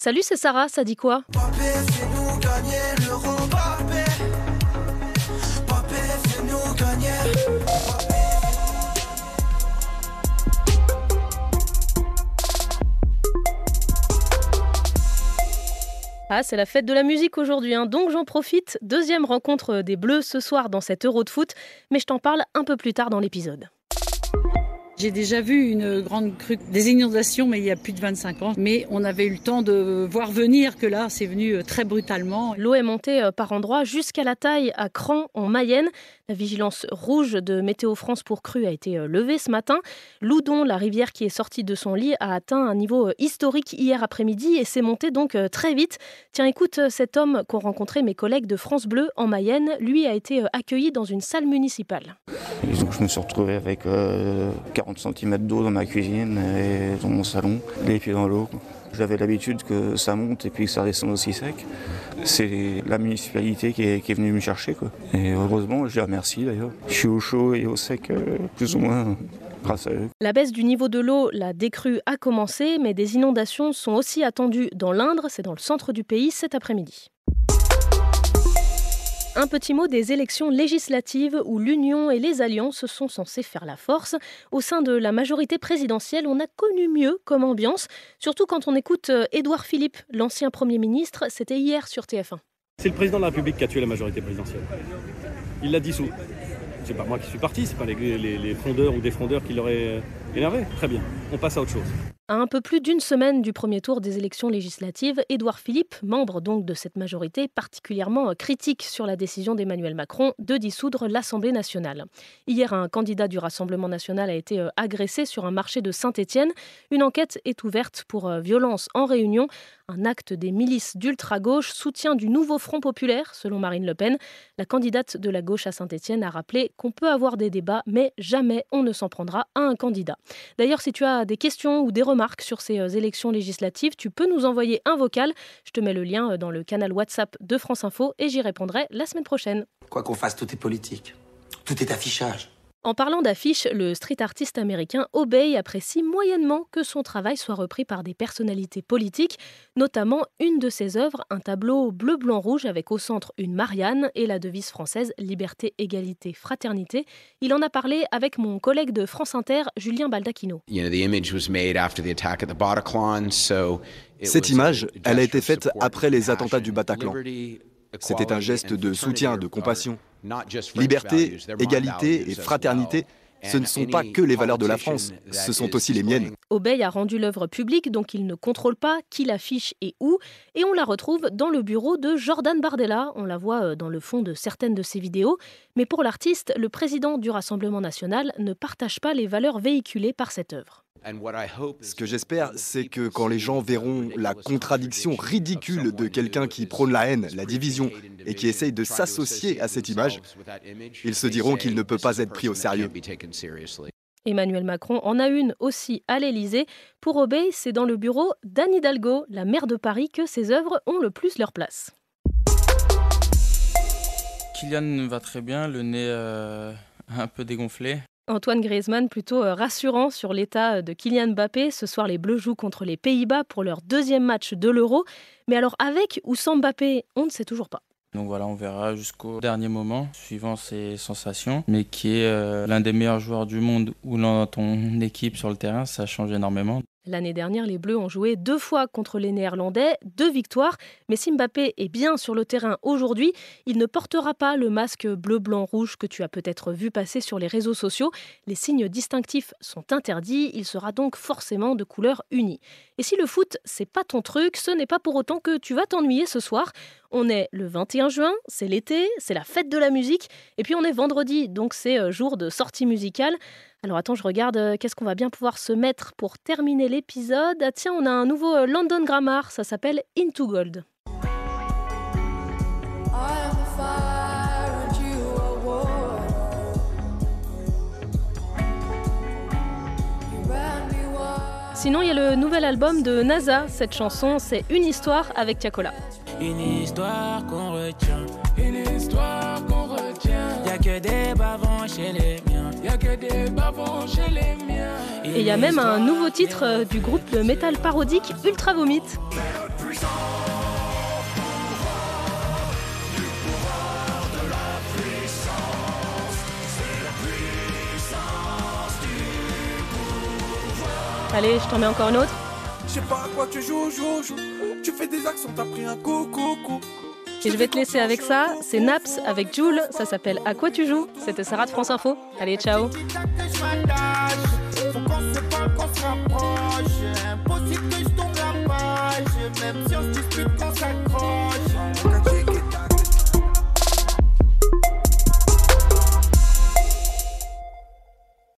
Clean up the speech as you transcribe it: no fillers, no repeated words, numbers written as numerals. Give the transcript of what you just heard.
Salut, c'est Sarah, ça dit quoi? Papé, fais-nous gagner l'euro, papé. Papé, fais-nous gagner. Ah, c'est la fête de la musique aujourd'hui, donc j'en profite. Deuxième rencontre des Bleus ce soir dans cet Euro de foot, mais je t'en parle un peu plus tard dans l'épisode. J'ai déjà vu une grande crue, des inondations, mais il y a plus de 25 ans. Mais on avait eu le temps de voir venir que là, c'est venu très brutalement. L'eau est montée par endroits jusqu'à la taille à Cran, en Mayenne. La vigilance rouge de Météo France pour crue a été levée ce matin. Loudon, la rivière qui est sortie de son lit, a atteint un niveau historique hier après-midi et s'est montée donc très vite. Tiens, écoute cet homme qu'ont rencontré mes collègues de France Bleu en Mayenne. Lui a été accueilli dans une salle municipale. Et donc je me suis retrouvé avec 40 cm d'eau dans ma cuisine et dans mon salon, les pieds dans l'eau. J'avais l'habitude que ça monte et puis que ça descende aussi sec. C'est la municipalité qui est venue me chercher, quoi. Et heureusement, je les remercie d'ailleurs. Je suis au chaud et au sec, plus ou moins grâce à eux. La baisse du niveau de l'eau, la décrue a commencé, mais des inondations sont aussi attendues dans l'Indre, c'est dans le centre du pays cet après-midi. Un petit mot des élections législatives où l'union et les alliances sont censées faire la force. Au sein de la majorité présidentielle, on a connu mieux comme ambiance, surtout quand on écoute Édouard Philippe, l'ancien Premier ministre. C'était hier sur TF1. C'est le président de la République qui a tué la majorité présidentielle. Il l'a dissous. C'est pas moi qui suis parti, c'est pas les frondeurs ou des frondeurs qui l'auraient énervé. Très bien, on passe à autre chose. À un peu plus d'une semaine du premier tour des élections législatives, Édouard Philippe, membre donc de cette majorité, particulièrement critique sur la décision d'Emmanuel Macron de dissoudre l'Assemblée nationale. Hier, un candidat du Rassemblement national a été agressé sur un marché de Saint-Étienne. Une enquête est ouverte pour violence en réunion. Un acte des milices d'ultra-gauche, soutien du nouveau Front populaire, selon Marine Le Pen. La candidate de la gauche à Saint-Étienne a rappelé qu'on peut avoir des débats, mais jamais on ne s'en prendra à un candidat. D'ailleurs, si tu as des questions ou des remarques sur ces élections législatives, tu peux nous envoyer un vocal. Je te mets le lien dans le canal WhatsApp de France Info et j'y répondrai la semaine prochaine. Quoi qu'on fasse, tout est politique. Tout est affichage. En parlant d'affiches, le street artiste américain Obey apprécie moyennement que son travail soit repris par des personnalités politiques, notamment une de ses œuvres, un tableau bleu-blanc-rouge avec au centre une Marianne et la devise française « Liberté, égalité, fraternité ». Il en a parlé avec mon collègue de France Inter, Julien Baldacchino. Cette image, elle a été faite après les attentats du Bataclan. C'était un geste de soutien, de compassion. Liberté, égalité et fraternité, ce ne sont pas que les valeurs de la France, ce sont aussi les miennes. Obey a rendu l'œuvre publique, donc il ne contrôle pas qui l'affiche et où. Et on la retrouve dans le bureau de Jordan Bardella. On la voit dans le fond de certaines de ses vidéos. Mais pour l'artiste, le président du Rassemblement national ne partage pas les valeurs véhiculées par cette œuvre. Ce que j'espère, c'est que quand les gens verront la contradiction ridicule de quelqu'un qui prône la haine, la division et qui essaye de s'associer à cette image, ils se diront qu'il ne peut pas être pris au sérieux. Emmanuel Macron en a une aussi à l'Élysée. Pour Obey, c'est dans le bureau d'Anne Hidalgo, la maire de Paris, que ses œuvres ont le plus leur place. Kylian va très bien, le nez un peu dégonflé. Antoine Griezmann plutôt rassurant sur l'état de Kylian Mbappé. Ce soir, les Bleus jouent contre les Pays-Bas pour leur deuxième match de l'Euro. Mais alors avec ou sans Mbappé, on ne sait toujours pas. Donc voilà, on verra jusqu'au dernier moment, suivant ses sensations. Mais qui est l'un des meilleurs joueurs du monde ou dans ton équipe sur le terrain, ça change énormément. L'année dernière, les Bleus ont joué 2 fois contre les Néerlandais, 2 victoires. Mais si Mbappé est bien sur le terrain aujourd'hui, il ne portera pas le masque bleu-blanc-rouge que tu as peut-être vu passer sur les réseaux sociaux. Les signes distinctifs sont interdits, il sera donc forcément de couleur unie. Et si le foot, c'est pas ton truc, ce n'est pas pour autant que tu vas t'ennuyer ce soir. On est le 21 juin, c'est l'été, c'est la fête de la musique. Et puis on est vendredi, donc c'est jour de sortie musicale. Alors attends, je regarde qu'est-ce qu'on va bien pouvoir se mettre pour terminer l'épisode. Ah tiens, on a un nouveau London Grammar, ça s'appelle Into Gold. Sinon, il y a le nouvel album de NASA. Cette chanson, c'est Une histoire avec Tiakola. Une histoire qu'on retient, une histoire qu'on retient. Y'a que des bavons chez les miens, y'a que des bavons chez les miens. Et il y a même un nouveau titre du groupe de métal parodique Ultra Vomit. Allez, je t'en mets encore une autre. Je sais pas à quoi tu joues. Tu fais des accents, t'as pris un coup. Et je vais te laisser avec ça. C'est Naps avec Jul. Ça s'appelle À quoi tu joues. C'était Sarah de France Info. Allez, ciao.